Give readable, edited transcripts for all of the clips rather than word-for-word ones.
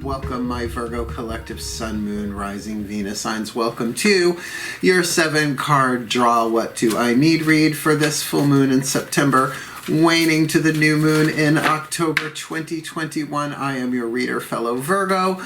Welcome, my Virgo collective Sun, Moon, Rising, Venus signs. Welcome to your 7-card draw What Do I Need read for this full moon in September, waning to the new moon in October 2021. I am your reader, fellow Virgo,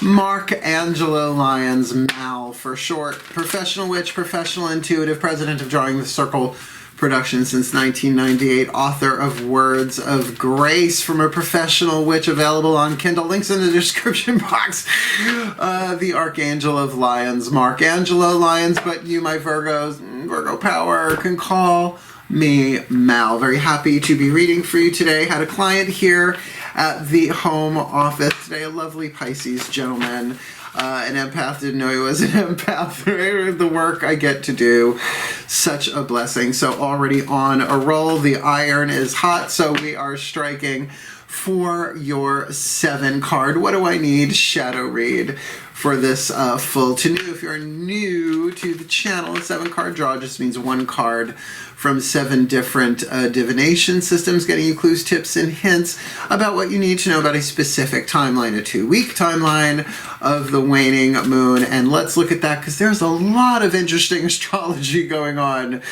Mark Angelo Lyons, Mal for short, professional witch, professional intuitive, president of DrawingTheCircle production since 1998, author of Words of Grace from a Professional Witch, available on Kindle, links in the description box. The Archangel of Lyons, Mark Angelo Lyons, but you, my Virgos, Virgo power, can call me Mal. Very happy to be reading for you today. Had a client here at the home office today, a lovely Pisces gentleman. An empath, didn't know he was an empath. The work I get to do, such a blessing. So already on a roll, the iron is hot, so we are striking for your 7 card. What do I need? Shadow read for this full to new. If you're new to the channel, a 7-card draw just means 1 card from 7 different divination systems, getting you clues, tips, and hints about what you need to know about a specific timeline, a 2-week timeline of the waning moon. And let's look at that, because there's a lot of interesting astrology going on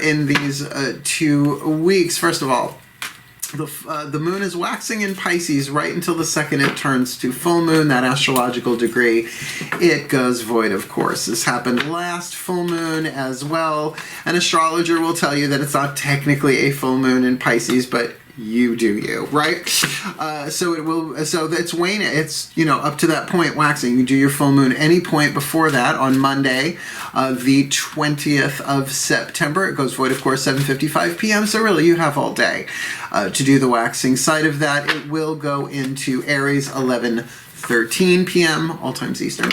in these 2 weeks. First of all, the moon is waxing in Pisces right until the second it turns to full moon, that astrological degree. It goes void, of course. This happened last full moon as well. An astrologer will tell you that it's not technically a full moon in Pisces, but you do you, right? So it's waning. It's, up to that point waxing. You do your full moon any point before that on Monday, the 20th of September. It goes void, of course, 7:55 p.m. So really, you have all day to do the waxing side of that. It will go into Aries 11:13 p.m. all times Eastern.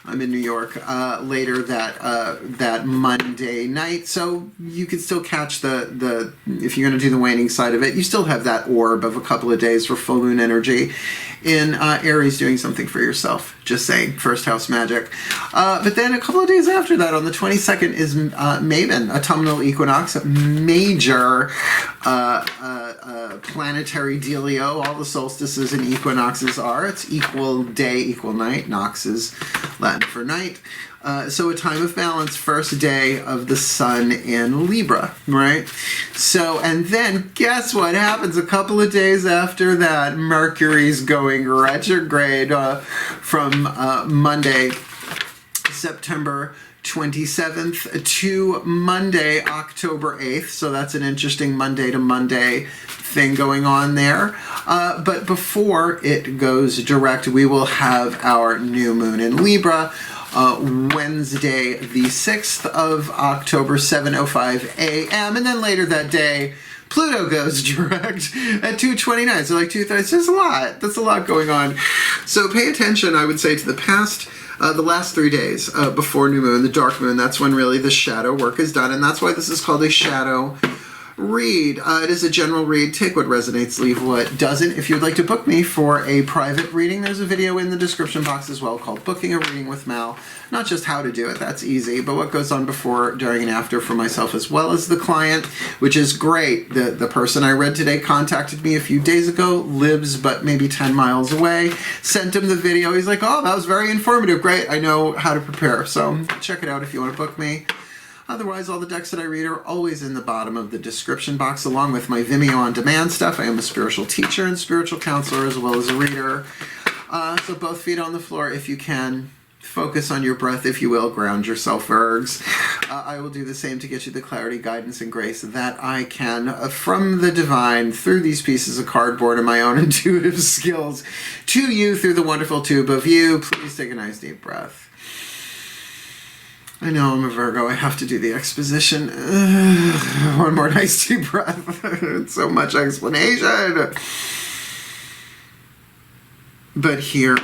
I'm in New York later that Monday night, so you could still catch the if you're going to do the waning side of it, you still have that orb of a couple of days for full moon energy in Aries, doing something for yourself. Just saying, first house magic. But then a couple of days after that, on the 22nd, is Maven, autumnal equinox, major planetary dealio. All the solstices and equinoxes are. It's equal day, equal night. Nox is Latin for night. So a time of balance, first day of the sun in Libra, right? So, and then guess what happens a couple of days after that? Mercury's going retrograde from Monday, September 27th to Monday, October 8th. So that's an interesting Monday to Monday thing going on there. But before it goes direct, we will have our new moon in Libra, Wednesday the 6th of October, 7:05 a.m. And then later that day, Pluto goes direct at 2:29. So like 2:30. There's a lot. That's a lot going on. So pay attention, I would say, to the past, the last 3 days before new moon, the dark moon. That's when really the shadow work is done. And that's why this is called a shadow read. It is a general read. Take what resonates, leave what doesn't. If you'd like to book me for a private reading, there's a video in the description box as well called Booking a Reading with Mal. Not just how to do it, that's easy, but what goes on before, during, and after for myself as well as the client, which is great. The person I read today contacted me a few days ago, lives but maybe 10 miles away, sent him the video. He's like, oh, that was very informative. Great, I know how to prepare. So check it out if you want to book me. Otherwise, all the decks that I read are always in the bottom of the description box, along with my VIMEO on-demand stuff. I am a spiritual teacher and spiritual counselor, as well as a reader. So both feet on the floor if you can. Focus on your breath, if you will. Ground yourself, Virgs. I will do the same to get you the clarity, guidance, and grace that I can from the divine through these pieces of cardboard and my own intuitive skills to you through the wonderful tube of you. Please take a nice deep breath. I know I'm a Virgo. I have to do the exposition. One more nice deep breath. It's so much explanation. But here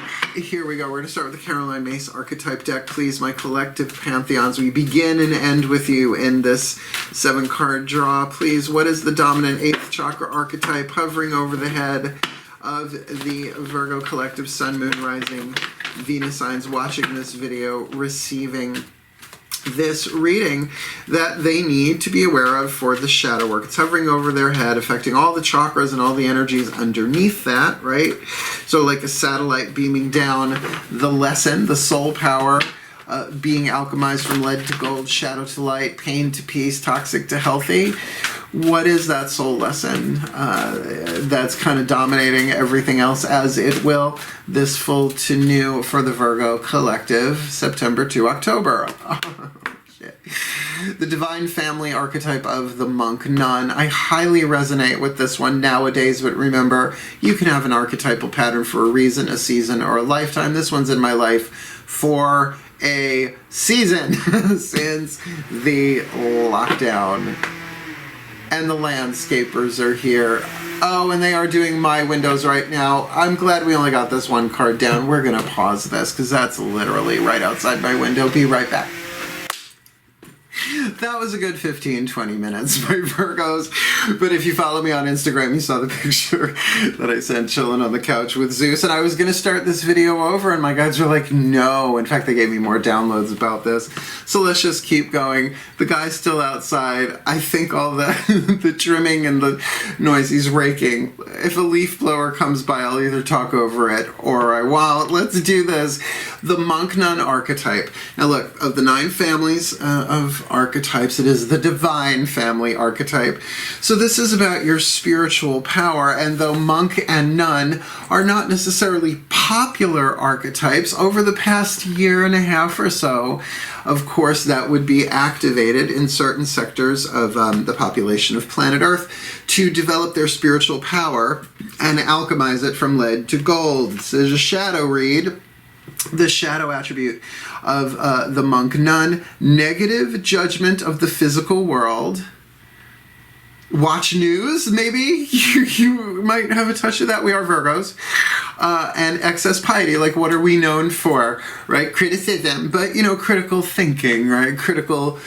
we go. We're going to start with the Caroline Mace archetype deck. Please, my collective pantheons, we begin and end with you in this 7-card draw. Please, what is the dominant 8th chakra archetype hovering over the head of the Virgo collective Sun, Moon, Rising, Venus signs watching this video, receiving this reading that they need to be aware of for the shadow work. It's hovering over their head, affecting all the chakras and all the energies underneath that, right? So like a satellite beaming down the lesson, the soul power, being alchemized from lead to gold, shadow to light, pain to peace, toxic to healthy. What is that soul lesson that's kind of dominating everything else, as it will this full to new for the Virgo collective, September to October? The divine family archetype of the monk nun. I highly resonate with this one nowadays, but remember, you can have an archetypal pattern for a reason, a season, or a lifetime. This one's in my life for a season since the lockdown. And the landscapers are here. Oh, and they are doing my windows right now. I'm glad we only got this one card down. We're going to pause this because that's literally right outside my window. Be right back. That was a good 15-20 minutes, my Virgos. But if you follow me on Instagram, you saw the picture that I sent chilling on the couch with Zeus. And I was going to start this video over, and my guys were like, no. In fact, they gave me more downloads about this. So let's just keep going. The guy's still outside. I think all the, the trimming and the noise, he's raking. If a leaf blower comes by, I'll either talk over it or I won't. Let's do this. The monk nun archetype. Now look, of the 9 families of archetypes, it is the divine family archetype. So this is about your spiritual power, and though monk and nun are not necessarily popular archetypes, over the past year and a half or so, of course, that would be activated in certain sectors of the population of planet Earth to develop their spiritual power and alchemize it from lead to gold. So there's a shadow read. The shadow attribute of the monk nun: negative judgment of the physical world. Watch news, maybe? You might have a touch of that. We are Virgos. And excess piety, like what are we known for, right? Criticism, but critical thinking, right? Critical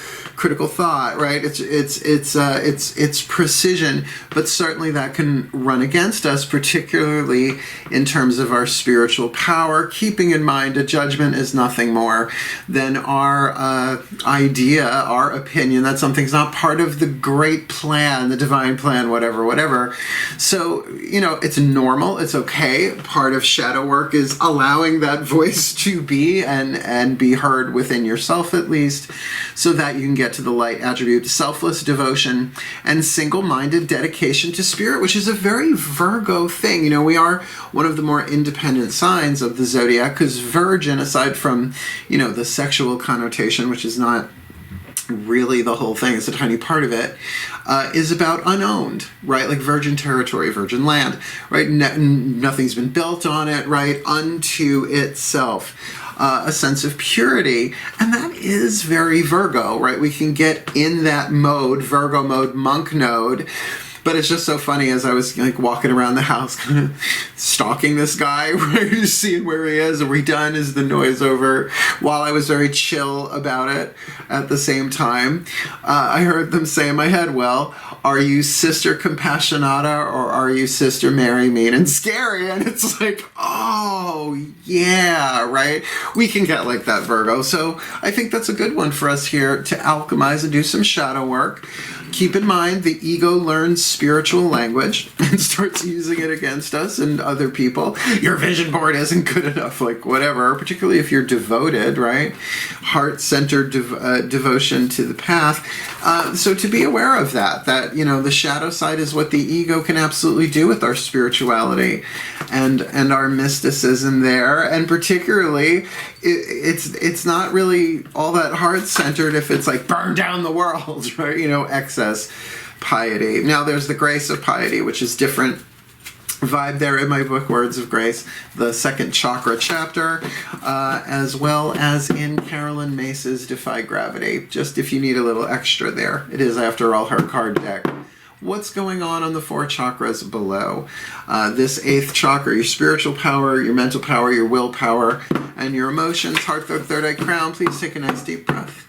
thought, right? It's precision, but certainly that can run against us, particularly in terms of our spiritual power, keeping in mind a judgment is nothing more than our idea, our opinion that something's not part of the great plan, the divine plan, whatever. So, it's normal, it's okay. Part of shadow work is allowing that voice to be and be heard within yourself, at least, so that you can get to the light attribute: selfless devotion and single-minded dedication to spirit, which is a very Virgo thing. We are one of the more independent signs of the zodiac, because Virgin, aside from, the sexual connotation, which is not really the whole thing, it's a tiny part of it, is about unowned, right? Like virgin territory, virgin land, right? Nothing's been built on it, right? Unto itself. A sense of purity, and that is very Virgo, right? We can get in that mode, Virgo mode, monk node. But it's just so funny, as I was walking around the house kind of stalking this guy, right? Seeing where he is. Are we done? Is the noise over? While I was very chill about it at the same time, I heard them say in my head, well, are you Sister Compassionata or are you Sister Mary Mean and Scary? And it's like, oh, yeah, right? We can get like that, Virgo. So I think that's a good one for us here to alchemize and do some shadow work. Keep in mind, the ego learns spiritual language and starts using it against us and other people. Your vision board isn't good enough, like whatever, particularly if you're devoted, right? Heart-centered devotion to the path. So to be aware of that, the shadow side is what the ego can absolutely do with our spirituality and our mysticism there. And particularly, it's not really all that heart-centered if it's like burn down the world, right? Excess piety. Now there's the grace of piety, which is different vibe there in my book, Words of Grace, the second chakra chapter, as well as in Carolyn Mace's Defy Gravity, just if you need a little extra there. It is, after all, her card deck. What's going on the 4 chakras below? This 8th chakra, your spiritual power, your mental power, your willpower, and your emotions. Heart, third eye, crown. Please take a nice deep breath.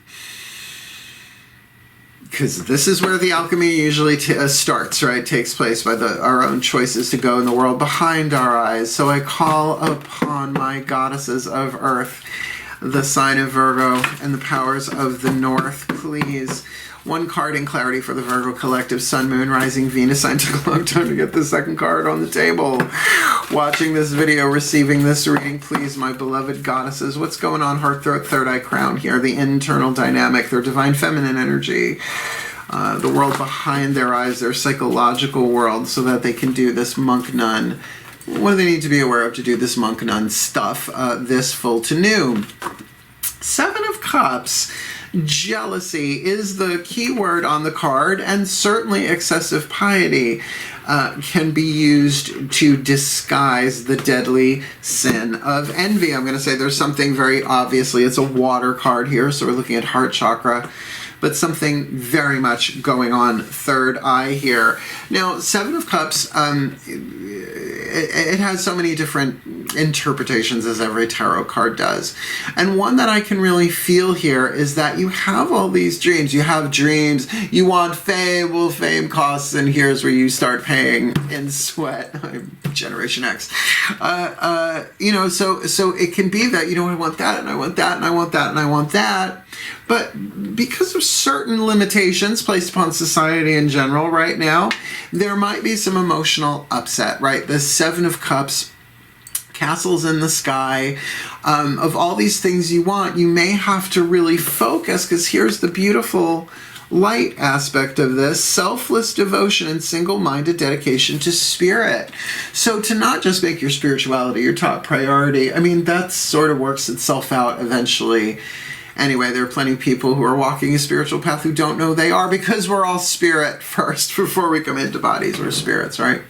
Because this is where the alchemy usually starts, right? Takes place by our own choices to go in the world behind our eyes. So I call upon my goddesses of earth the sign of Virgo and the powers of the North, please. One card in clarity for the Virgo collective, Sun, Moon, Rising, Venus sign. Took a long time to get the second card on the table. Watching this video, receiving this reading, please, my beloved goddesses. What's going on, heart, throat, third eye, crown here? The internal dynamic, their divine feminine energy, the world behind their eyes, their psychological world, so that they can do this monk nun. What do they need to be aware of to do this monk nun stuff this full to new? Seven of Cups. Jealousy is the key word on the card, and certainly excessive piety can be used to disguise the deadly sin of envy. I'm going to say there's something very obviously, it's a water card here, so we're looking at heart chakra, but something very much going on third eye here. Now, Seven of Cups, it has so many different interpretations, as every tarot card does. And one that I can really feel here is that you have all these dreams. You have dreams. You want fame. Well, fame costs, and here's where you start paying in sweat. I'm Generation X. You know, so it can be that, you know, I want that, and I want that, and I want that, and I want that. But because of certain limitations placed upon society in general right now, there might be some emotional upset, right? The Seven of Cups, castles in the sky, of all these things you want, you may have to really focus, because here's the beautiful light aspect of this: selfless devotion and single-minded dedication to spirit. So to not just make your spirituality your top priority, I mean, that sort of works itself out eventually. Anyway, there are plenty of people who are walking a spiritual path who don't know they are, because we're all spirit first before we come into bodies. We're spirits, right?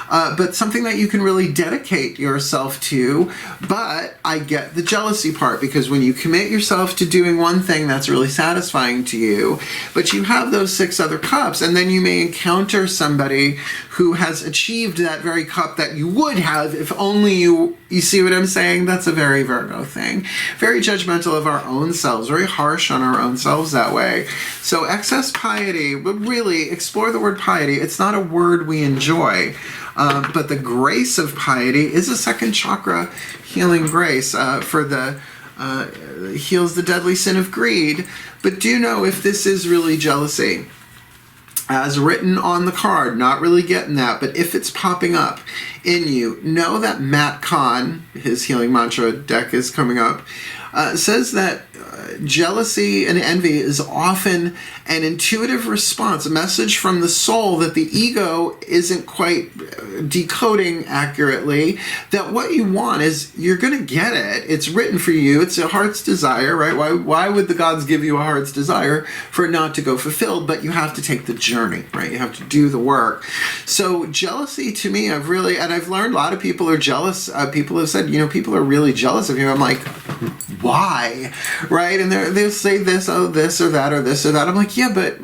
But something that you can really dedicate yourself to. But I get the jealousy part, because when you commit yourself to doing one thing that's really satisfying to you, but you have those six other cups, and then you may encounter somebody who has achieved that very cup that you would have if only you see what I'm saying? That's a very Virgo thing. Very judgmental of our own selves, very harsh on our own selves that way. So excess piety, but really explore the word piety. It's not a word we enjoy, but the grace of piety is a second chakra healing grace for the heals the deadly sin of greed. But do know, if this is really jealousy, as written on the card, not really getting that, but if it's popping up in you, know that Matt Kahn, his healing mantra deck is coming up, says that jealousy and envy is often an intuitive response, a message from the soul that the ego isn't quite decoding accurately, that what you want is, you're going to get it. It's written for you. It's a heart's desire, right? Why would the gods give you a heart's desire for it not to go fulfilled? But you have to take the journey, right? You have to do the work. So jealousy, to me, I've learned a lot of people are jealous. People have said, you know, people are really jealous of you. I'm like, why? Right? And they'll say this, oh, this or that, or this or that. I'm like, yeah, but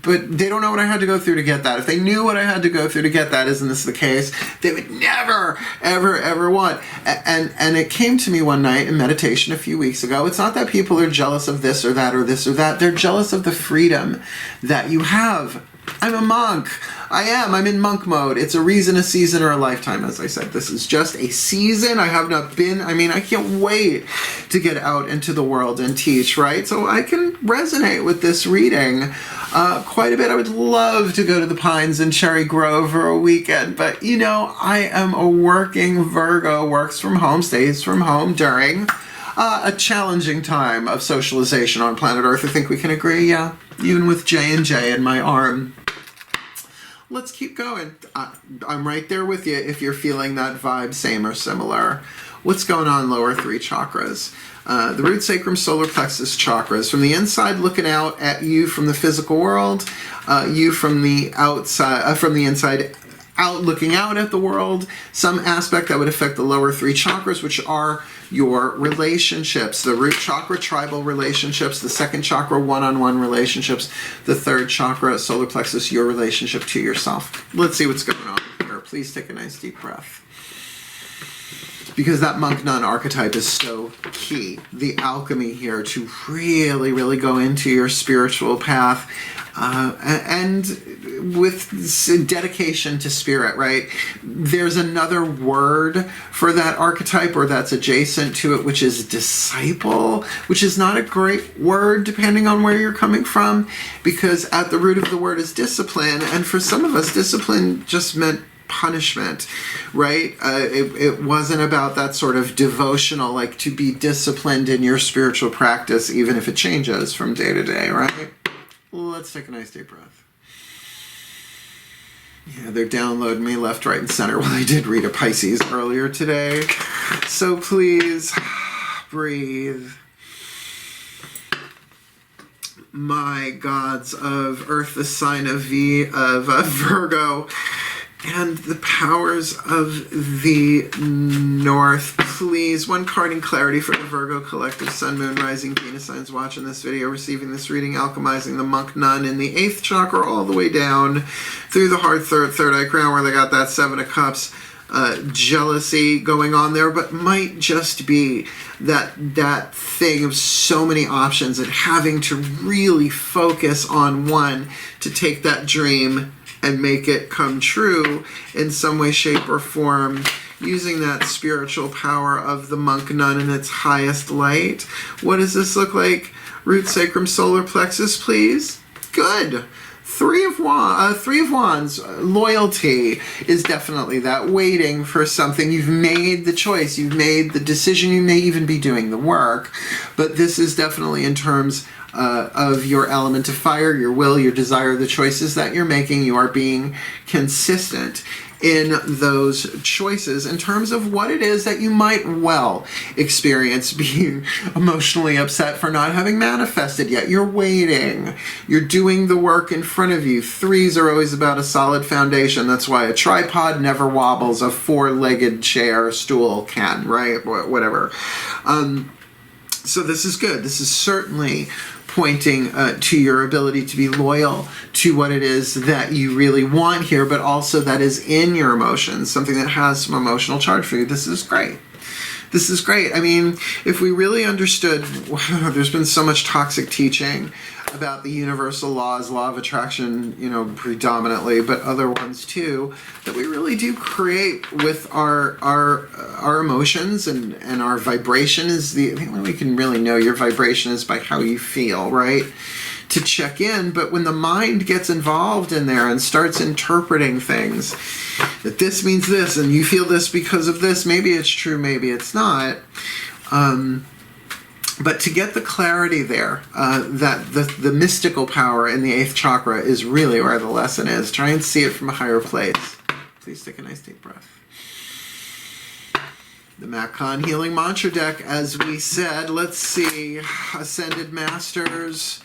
they don't know what I had to go through to get that. If they knew what I had to go through to get that, isn't this the case? They would never, ever, ever want. And it came to me one night in meditation a few weeks ago. It's not that people are jealous of this or that or this or that. They're jealous of the freedom that you have. I'm a monk. I'm in monk mode. It's a reason, a season, or a lifetime, as I said. This is just a season. I have not been, I can't wait to get out into the world and teach, right? So I can resonate with this reading quite a bit. I would love to go to the Pines in Cherry Grove for a weekend, but, you know, I am a working Virgo, works from home, stays from home during a challenging time of socialization on planet Earth. I think we can agree, yeah? Even with J&J in my arm. Let's keep going. I'm right there with you if you're feeling that vibe, same or similar. What's going on, lower three chakras? The root, sacrum, solar plexus chakras. From the inside, looking out at you from the physical world. You from the outside, from the inside out, looking out at the world. Some aspect that would affect the lower three chakras, which are your relationships. The root chakra, tribal relationships. The second chakra, one-on-one relationships. The third chakra, solar plexus, your relationship to yourself. Let's see what's going on here. Please take a nice deep breath. because that monk-nun archetype is so key. The alchemy here to really, really go into your spiritual path, and with dedication to spirit, right? There's another word for that archetype, or that's adjacent to it, which is disciple, which is not a great word depending on where you're coming from, because at the root of the word is discipline, and for some of us, discipline just meant punishment, right? It wasn't about that sort of devotional, like to be disciplined in your spiritual practice, even if it changes from day to day, right? Let's take a nice deep breath. Yeah, they're downloading me left, right, and center. Well, I did read a Pisces earlier today. So please breathe. My gods of Earth, the sign of Virgo, and the powers of the North, please, one card in clarity for the Virgo collective, Sun, Moon, Rising, Venus signs watching this video, receiving this reading, alchemizing the monk nun in the 8th chakra all the way down through the heart, third eye crown, where they got that 7 of Cups, jealousy going on there, but might just be that thing of so many options and having to really focus on one to take that dream and make it come true in some way, shape, or form, using that spiritual power of the monk nun in its highest light. What does this look like? Root, sacrum, solar plexus, please. Good. Three of Wands. Loyalty is definitely that. Waiting for something. You've made the choice. You've made the decision. You may even be doing the work. But this is definitely in terms of your element of fire, your will, your desire, the choices that you're making. You are being consistent in those choices in terms of what it is that you might well experience being emotionally upset for not having manifested yet. You're waiting. You're doing the work in front of you. 3s are always about a solid foundation. That's why a tripod never wobbles. A 4-legged chair, stool can, right? Whatever. So this is good. This is certainly pointing to your ability to be loyal to what it is that you really want here, but also that is in your emotions, something that has some emotional charge for you. This is great. This is great. I mean, if we really understood, there's been so much toxic teaching about the universal laws, law of attraction, predominantly, but other ones too, that we really do create with our emotions and our vibration is the only way we can really know your vibration is by how you feel, right? To check in, but when the mind gets involved in there and starts interpreting things, that this means this and you feel this because of this, maybe it's true, maybe it's not. But to get the clarity there, that the mystical power in the 8th chakra is really where the lesson is. Try and see it from a higher place. Please take a nice deep breath. The Mac-Con Healing Mantra deck, as we said. Let's see. Ascended Masters.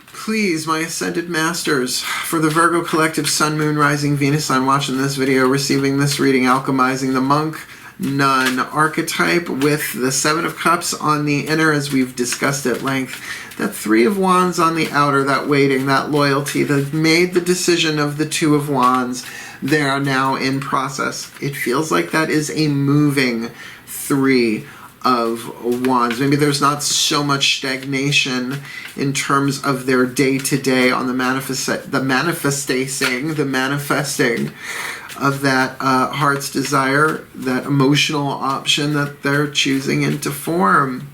Please, my Ascended Masters, for the Virgo collective, Sun, Moon, Rising, Venus sign watching this video, receiving this reading, alchemizing the monk nun archetype with the 7 of Cups on the inner, as we've discussed at length, that 3 of Wands on the outer, that waiting, that loyalty, that made the decision of the 2 of Wands. They are now in process. It feels like that is a moving 3 of Wands. Maybe there's not so much stagnation in terms of their day-to-day on the manifesting of that heart's desire, that emotional option that they're choosing into form.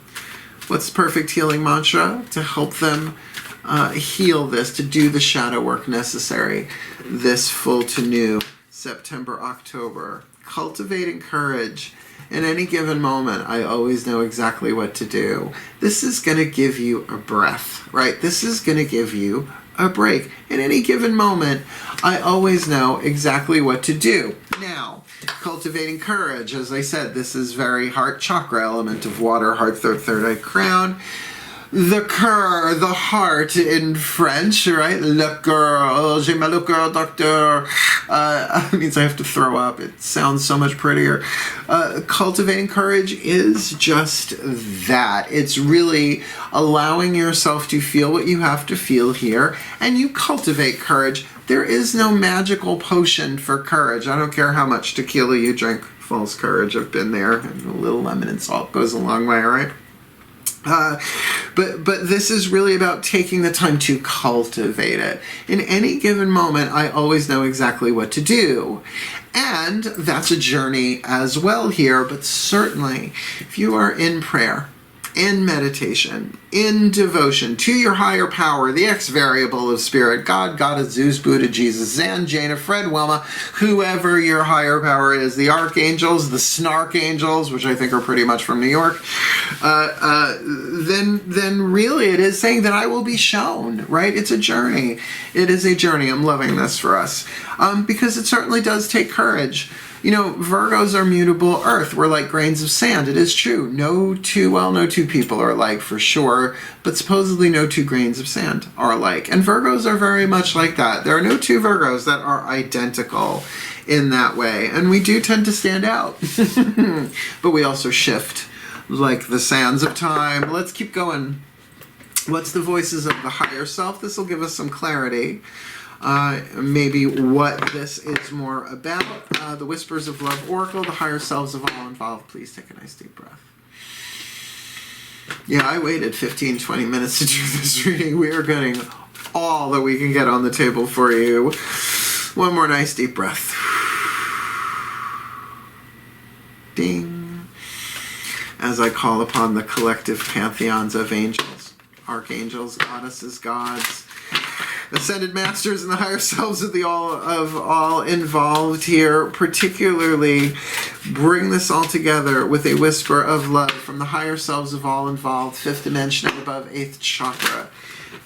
What's the perfect healing mantra? To help them heal this, to do the shadow work necessary this full to new September, October. Cultivating courage. In any given moment, I always know exactly what to do. This is going to give you a breath, right? This is going to give you a break. In any given moment, I always know exactly what to do. Now, cultivating courage, as I said, this is very heart chakra, element of water, heart, third eye crown. The cœur, the heart in French, right? Le cœur, j'ai mal au cœur, docteur. Means I have to throw up. It sounds so much prettier. Cultivating courage is just that. It's really allowing yourself to feel what you have to feel here, and you cultivate courage. There is no magical potion for courage. I don't care how much tequila you drink false courage. I've been there. And a little lemon and salt goes a long way, right? But this is really about taking the time to cultivate it. In any given moment, I always know exactly what to do. And that's a journey as well here, but certainly if you are in prayer, in meditation, in devotion to your higher power, the X variable of spirit, God, Goddess, Zeus, Buddha, Jesus, Zan, Jaina, Fred, Wilma, whoever your higher power is, the archangels, the snark angels, which I think are pretty much from New York, then really it is saying that I will be shown, right? It's a journey. It is a journey. I'm loving this for us because it certainly does take courage. You know, Virgos are mutable earth. We're like grains of sand. It is true. No two people are alike for sure, but supposedly no two grains of sand are alike. And Virgos are very much like that. There are no two Virgos that are identical in that way. And we do tend to stand out. But we also shift like the sands of time. Let's keep going. What's the voices of the higher self? This will give us some clarity. Maybe what this is more about. The Whispers of Love Oracle, the higher selves of all involved. Please take a nice deep breath. Yeah, I waited 15-20 minutes to do this reading. We are getting all that we can get on the table for you. One more nice deep breath. Ding. As I call upon the collective pantheons of angels, archangels, goddesses, gods, ascended masters, and the higher selves of all involved here, particularly bring this all together with a whisper of love from the higher selves of all involved, 5th dimension and above 8th chakra,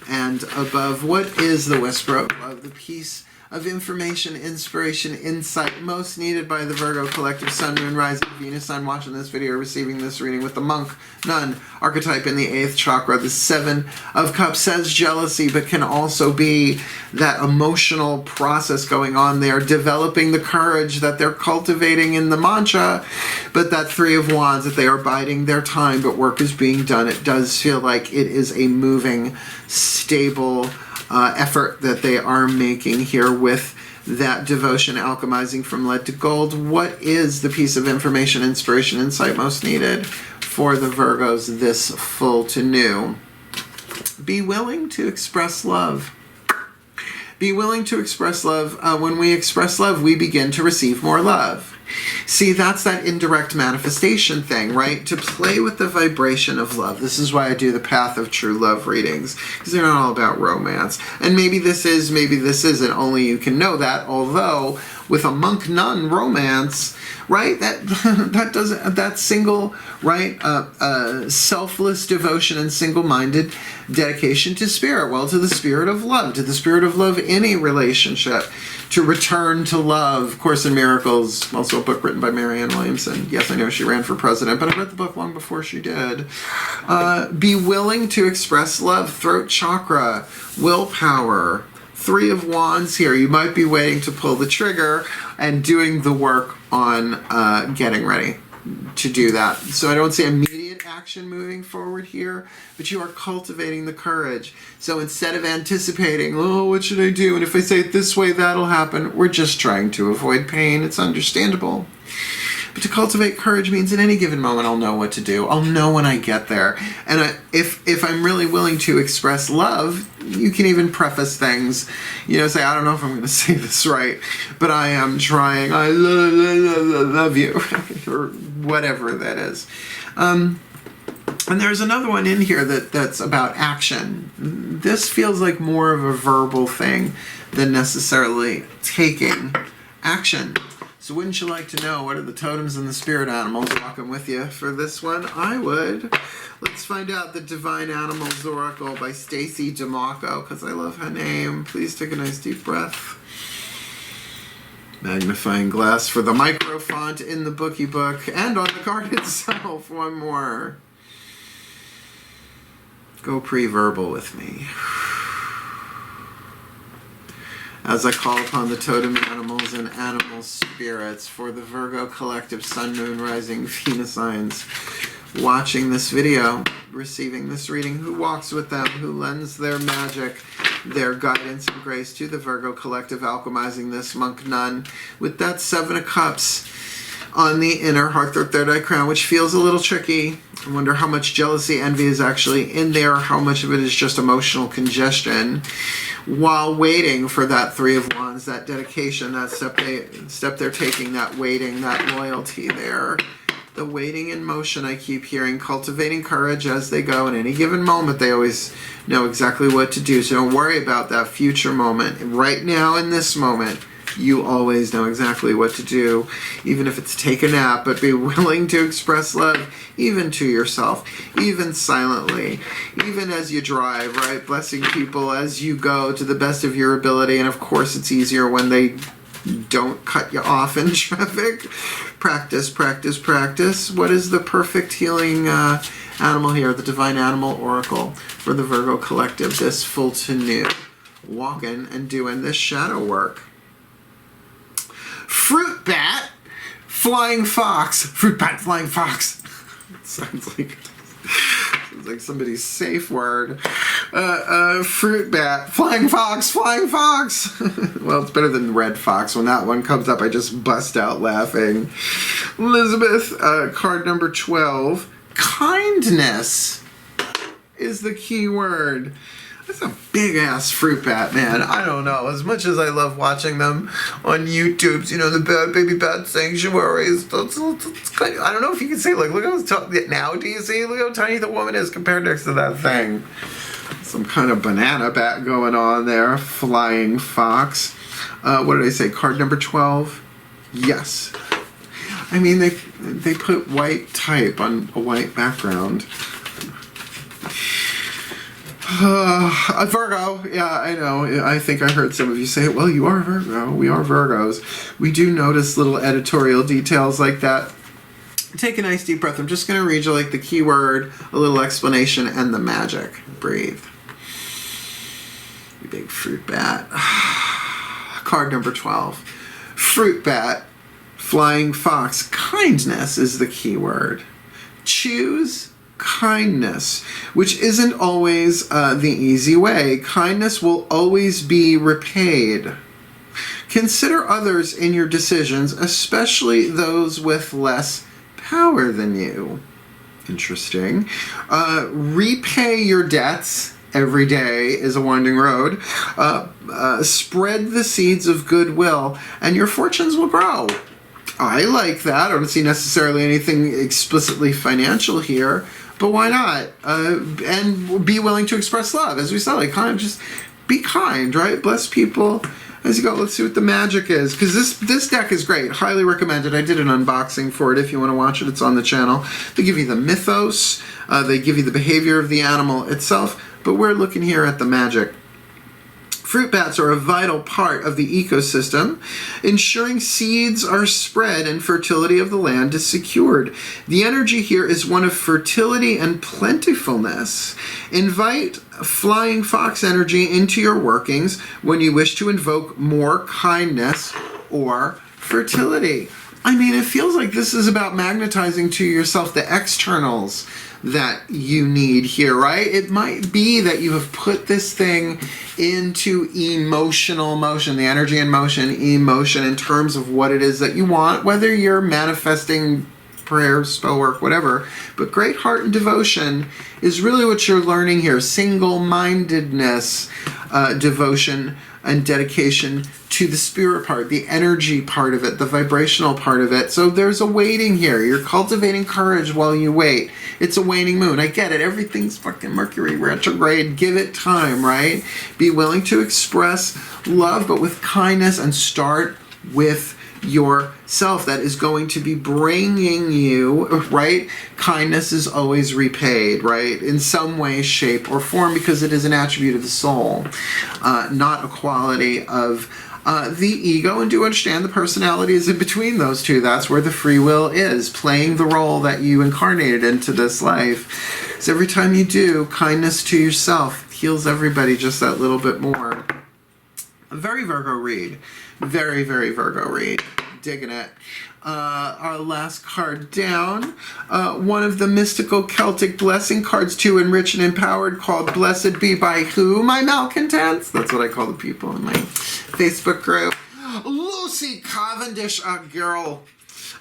and above what is the whisper of love, the piece of information, inspiration, insight most needed by the Virgo collective Sun, Moon, Rising, Venus Sun watching this video, receiving this reading with the monk, nun, archetype in the 8th chakra. The 7 of Cups says jealousy, but can also be that emotional process going on there, developing the courage that they're cultivating in the mantra, but that 3 of Wands, that they are biding their time, but work is being done. It does feel like it is a moving, stable effort that they are making here with that devotion, alchemizing from lead to gold. What is the piece of information, inspiration, insight most needed for the Virgos this full to new? Be willing to express love. Be willing to express love. When we express love, we begin to receive more love. See, that's that indirect manifestation thing, right? To play with the vibration of love. This is why I do the Path of True Love readings, because they're not all about romance. And maybe this is, maybe this isn't. Only you can know that. Although, with a monk-nun romance, right? That doesn't, that single, right? Selfless devotion and single-minded dedication to spirit. Well, to the spirit of love. To the spirit of love in a relationship. To return to love. Course in Miracles, also a book written by Marianne Williamson. Yes, I know she ran for president, but I read the book long before she did. Be willing to express love. Throat chakra. Willpower. 3 of Wands here. You might be waiting to pull the trigger and doing the work on getting ready to do that. So I don't see immediate action moving forward here, but you are cultivating the courage. So instead of anticipating, oh, what should I do? And if I say it this way, that'll happen. We're just trying to avoid pain. It's understandable. But to cultivate courage means at any given moment, I'll know what to do. I'll know when I get there. And if I'm really willing to express love, you can even preface things, you know, say, I don't know if I'm going to say this right, but I am trying. I love you, or whatever that is. And there's another one in here that's about action. This feels like more of a verbal thing than necessarily taking action. So wouldn't you like to know what are the totems and the spirit animals walking with you for this one? I would. Let's find out the Divine Animals Oracle by Stacy DeMacco, because I love her name. Please take a nice deep breath. Magnifying glass for the micro font in the bookie book and on the card itself. One more. Go pre-verbal with me. As I call upon the totem animals and animal spirits for the Virgo collective Sun, Moon, Rising, Venus signs watching this video, receiving this reading, who walks with them, who lends their magic, their guidance and grace to the Virgo collective, alchemizing this monk nun with that 7 of Cups. on the inner heart, third eye crown, which feels a little tricky. I wonder how much jealousy, envy is actually in there, how much of it is just emotional congestion, while waiting for that Three of Wands, that dedication, that step they're taking, that waiting, that loyalty there. The waiting in motion, I keep hearing, cultivating courage as they go. In any given moment, they always know exactly what to do. So don't worry about that future moment. Right now, in this moment, you always know exactly what to do, even if it's take a nap, but be willing to express love, even to yourself, even silently, even as you drive, right? Blessing people as you go to the best of your ability. And of course, it's easier when they don't cut you off in traffic. Practice, practice, practice. What is the perfect healing animal here? The Divine Animal Oracle for the Virgo Collective, this full to new. Walking and doing this shadow work. Fruit bat, flying fox. Fruit bat, flying fox. Sounds like somebody's safe word. Fruit bat, flying fox, flying fox. Well, it's better than red fox. When that one comes up, I just bust out laughing. Elizabeth, card number 12. Kindness is the key word. That's a big-ass fruit bat, man. I don't know. As much as I love watching them on YouTube, you know, the Bad Baby Bat Sanctuaries. It's kind of, I don't know if you can say, like, look how tiny, now do you see? Look how tiny the woman is compared next to that thing. Some kind of banana bat going on there. Flying fox. What did I say? Card number 12? Yes. I mean, they put white type on a white background. Virgo, yeah, I know. I think I heard some of you say, well, you are Virgo. We are Virgos. We do notice little editorial details like that. Take a nice deep breath. I'm just going to read you like the keyword, a little explanation, and the magic. Breathe. You big fruit bat. Card number 12. Fruit bat, flying fox. Kindness is the keyword. Choose kindness, which isn't always the easy way. Kindness will always be repaid. Consider others in your decisions, especially those with less power than you. Interesting. Repay your debts. Every day is a winding road. Spread the seeds of goodwill, and your fortunes will grow. I like that. I don't see necessarily anything explicitly financial here, but why not? And be willing to express love, as we said, like kind of just be kind, right? Bless people as you go. Let's see what the magic is, because this deck is great. Highly recommended. I did an unboxing for it. If you want to watch it, it's on the channel. They give you the mythos. They give you the behavior of the animal itself, but we're looking here at the magic. Fruit bats are a vital part of the ecosystem, ensuring seeds are spread and fertility of the land is secured. The energy here is one of fertility and plentifulness. Invite flying fox energy into your workings when you wish to invoke more kindness or fertility. I mean, it feels like this is about magnetizing to yourself the externals that you need here, right? It might be that you have put this thing into emotional motion, the energy in motion, emotion in terms of what it is that you want, whether you're manifesting prayer, spell work, whatever. But great heart and devotion is really what you're learning here. Single-mindedness, devotion, and dedication to the spirit part, the energy part of it, the vibrational part of it. So there's a waiting here. You're cultivating courage while you wait. It's a waning moon. I get it. Everything's fucking Mercury retrograde. Give it time, right? Be willing to express love, but with kindness, and start with yourself. That is going to be bringing you, right? Kindness is always repaid, right? In some way, shape, or form, because it is an attribute of the soul, not a quality of the ego. And do understand the personality is in between those two. That's where the free will is, playing the role that you incarnated into this life. So every time you do kindness to yourself, heals everybody just that little bit more. A very Virgo read. Very, very Virgo read. Digging it. Our last card down. One of the mystical Celtic blessing cards to enrich and empowered, called Blessed Be by Who? My Malcontents. That's what I call the people in my Facebook group. Lucy Cavendish, a girl.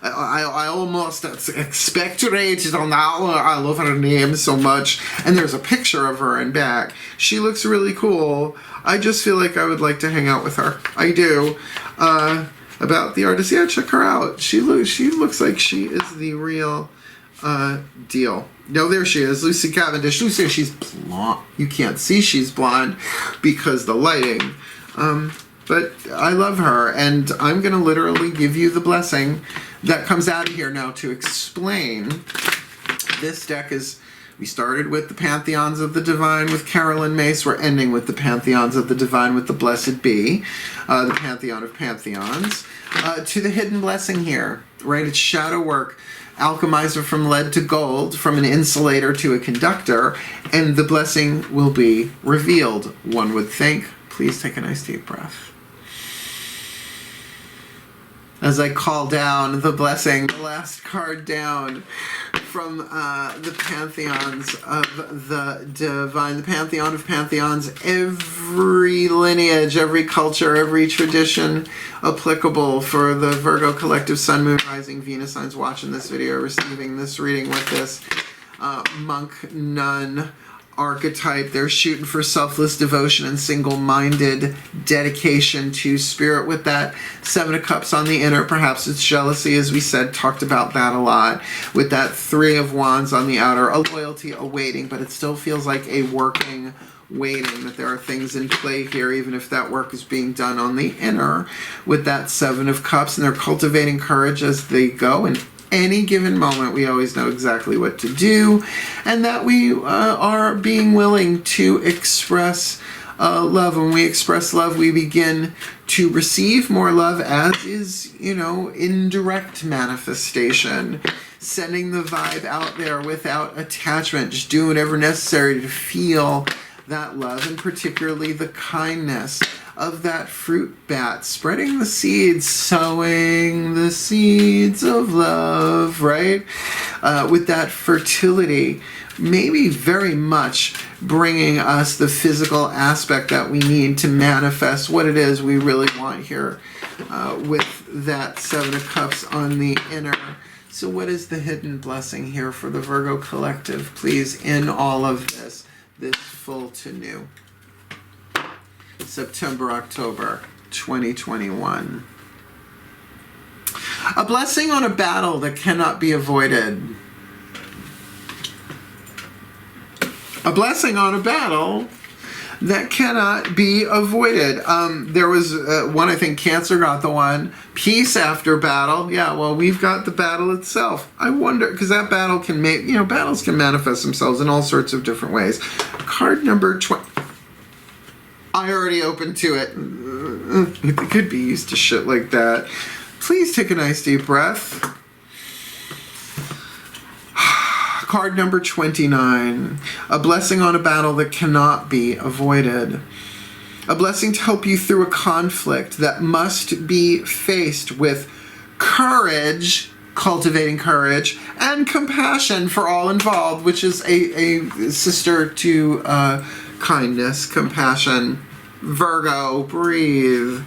I almost expectorated on that one. I love her name so much. And there's a picture of her in back. She looks really cool. I just feel like I would like to hang out with her. I do. About the artist, yeah, check her out. She looks like she is the real deal. No, there she is, Lucy Cavendish. Lucy, she's blonde. You can't see she's blonde because the lighting. But I love her, and I'm going to literally give you the blessing that comes out of here now to explain. This deck is, we started with the Pantheons of the Divine with Carolyn Mace. We're ending with the Pantheons of the Divine with the Blessed Bee, the Pantheon of Pantheons. To the hidden blessing here, right? It's shadow work. Alchemizer from lead to gold, from an insulator to a conductor, and the blessing will be revealed, one would think. Please take a nice deep breath. As I call down the blessing, the last card down from the Pantheons of the Divine, the Pantheon of Pantheons, every lineage, every culture, every tradition applicable for the Virgo collective Sun, Moon, Rising, Venus signs watching this video, receiving this reading with this monk, nun, archetype. They're shooting for selfless devotion and single-minded dedication to spirit with that Seven of Cups on the inner. Perhaps it's jealousy, as we said, talked about that a lot. With that Three of Wands on the outer, a loyalty, a waiting, but it still feels like a working waiting, that there are things in play here, even if that work is being done on the inner. With that Seven of Cups, and they're cultivating courage as they go, and any given moment we always know exactly what to do, and that we are being willing to express love. When we express love, we begin to receive more love, as is, indirect manifestation, sending the vibe out there without attachment, just doing whatever necessary to feel that love, and particularly the kindness of that fruit bat, spreading the seeds, sowing the seeds of love, right? With that fertility, maybe very much bringing us the physical aspect that we need to manifest what it is we really want here, with that Seven of Cups on the inner. So what is the hidden blessing here for the Virgo collective, please, in all of this full to new? September, October 2021. A blessing on a battle that cannot be avoided. A blessing on a battle that cannot be avoided. There was one, I think Cancer got the one. Peace after battle. Yeah, well, we've got the battle itself. I wonder, because that battle can make, battles can manifest themselves in all sorts of different ways. Card number 20. I already opened to it. It could be used to shit like that. Please take a nice deep breath. Card number 29. A blessing on a battle that cannot be avoided. A blessing to help you through a conflict that must be faced with courage, cultivating courage, and compassion for all involved, which is a sister to kindness, compassion. Virgo, breathe.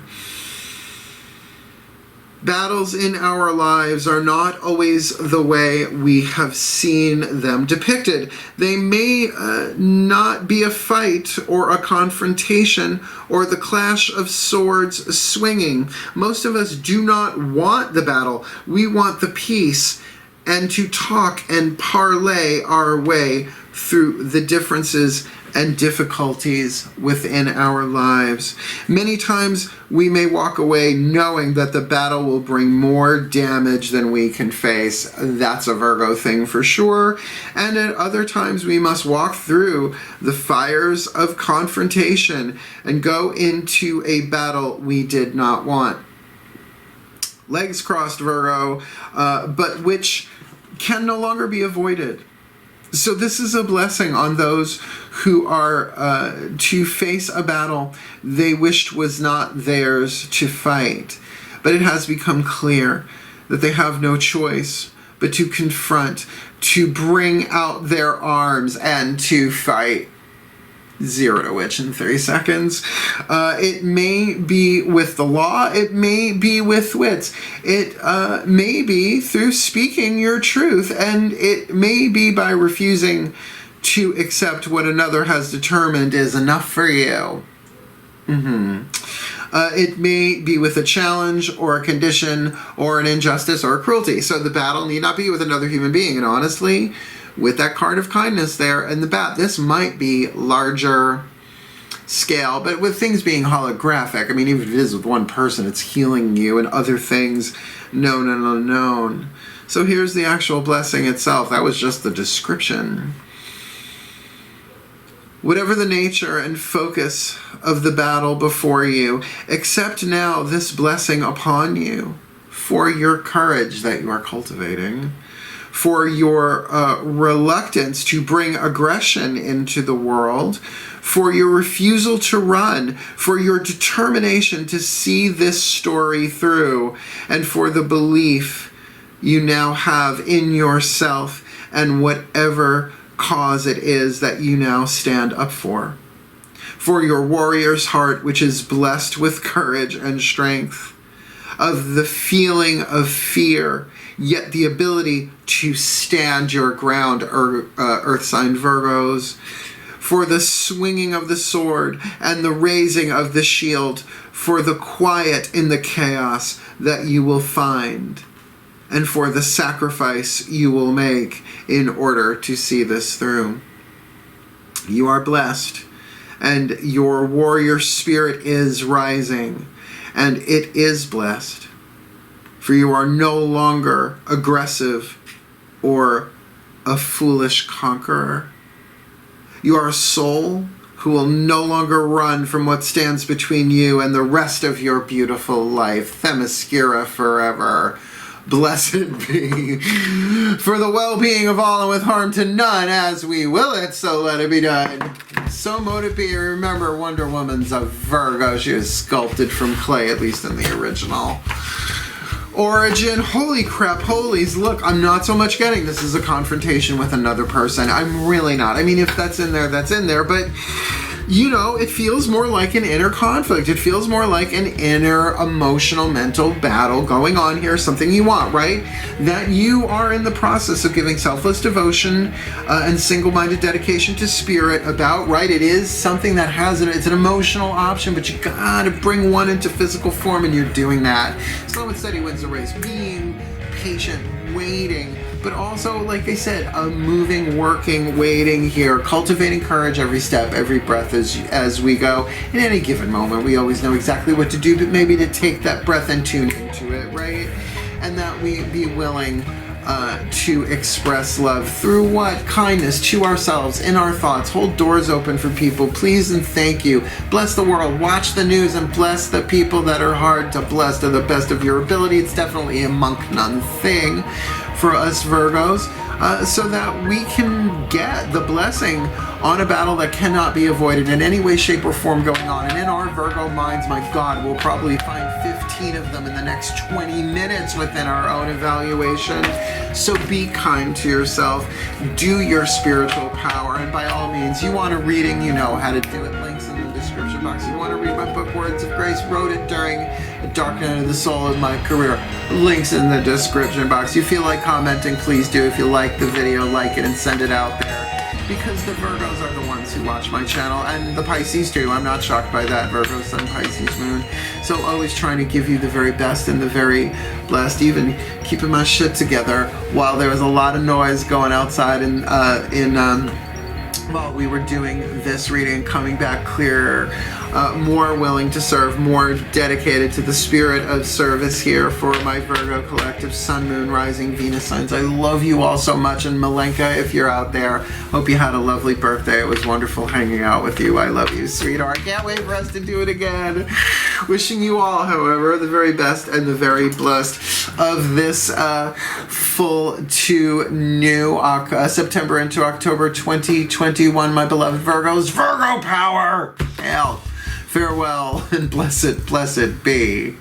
Battles in our lives are not always the way we have seen them depicted. They may not be a fight or a confrontation or the clash of swords swinging. Most of us do not want the battle. We want the peace and to talk and parlay our way through the differences and difficulties within our lives. Many times we may walk away knowing that the battle will bring more damage than we can face. That's a Virgo thing for sure. And at other times we must walk through the fires of confrontation and go into a battle we did not want. Legs crossed, Virgo, but which can no longer be avoided. So this is a blessing on those who are to face a battle they wished was not theirs to fight. But it has become clear that they have no choice but to confront, to bring out their arms and to fight. 0 to which in 3 seconds. It may be with the law. It may be with wits. It may be through speaking your truth, and it may be by refusing to accept what another has determined is enough for you. It may be with a challenge or a condition or an injustice or a cruelty. So the battle need not be with another human being. And honestly, with that card of kindness there and the bat, this might be larger scale, but with things being holographic, I mean, even if it is with one person, it's healing you and other things known and unknown. So here's the actual blessing itself. That was just the description. Whatever the nature and focus of the battle before you, accept now this blessing upon you for your courage that you are cultivating, for your reluctance to bring aggression into the world, for your refusal to run, for your determination to see this story through, and for the belief you now have in yourself and whatever cause it is that you now stand up for your warrior's heart, which is blessed with courage and strength, of the feeling of fear, yet the ability to stand your ground, earth sign Virgos, for the swinging of the sword and the raising of the shield, for the quiet in the chaos that you will find, and for the sacrifice you will make in order to see this through. You are blessed, and your warrior spirit is rising, and it is blessed, for you are no longer aggressive or a foolish conqueror. You are a soul who will no longer run from what stands between you and the rest of your beautiful life. Themyscira forever. Blessed be, for the well-being of all and with harm to none, as we will it, so let it be done. So mote it be. Remember, Wonder Woman's a Virgo. She was sculpted from clay, at least in the original origin. Holy crap, holies. Look, I'm not so much getting this is a confrontation with another person. I'm really not. I mean, if that's in there, that's in there, but you know, it feels more like an inner conflict. It feels more like an inner emotional mental battle going on here, something you want, right? That you are in the process of giving selfless devotion and single-minded dedication to spirit about, right? It is something that has it's an emotional option, but you gotta bring one into physical form, and you're doing that. Slow and steady wins the race. Being patient, waiting, but also, like I said, a moving, working, waiting here, cultivating courage every step, every breath as we go. In any given moment, we always know exactly what to do, but maybe to take that breath and tune into it, right? And that we be willing to express love through what? Kindness to ourselves, in our thoughts. Hold doors open for people, please and thank you. Bless the world, watch the news, and bless the people that are hard to bless to the best of your ability. It's definitely a monk-nun thing for us Virgos, so that we can get the blessing on a battle that cannot be avoided in any way, shape, or form going on. And in our Virgo minds, my God, we'll probably find 15 of them in the next 20 minutes within our own evaluation. So be kind to yourself, do your spiritual power, and by all means, you want a reading, you know how to do it. Links in the description box. You want to read my book, Words of Grace, wrote it during the dark night of the soul of my career. Links in the description box. You feel like commenting, please do. If you like the video, like it and send it out there. Because the Virgos are the ones who watch my channel, and the Pisces too. I'm not shocked by that. Virgo Sun, Pisces Moon. So always trying to give you the very best and the very blessed, even keeping my shit together while there was a lot of noise going outside while we were doing this reading, coming back clearer, more willing to serve, more dedicated to the spirit of service here for my Virgo collective, Sun, Moon, Rising, Venus signs. I love you all so much, and Malenka, if you're out there, hope you had a lovely birthday. It was wonderful hanging out with you. I love you, sweetheart. Can't wait for us to do it again. Wishing you all, however, the very best and the very blessed of this full to new September into October 2021, my beloved Virgos. Virgo power! Hell, farewell and blessed be.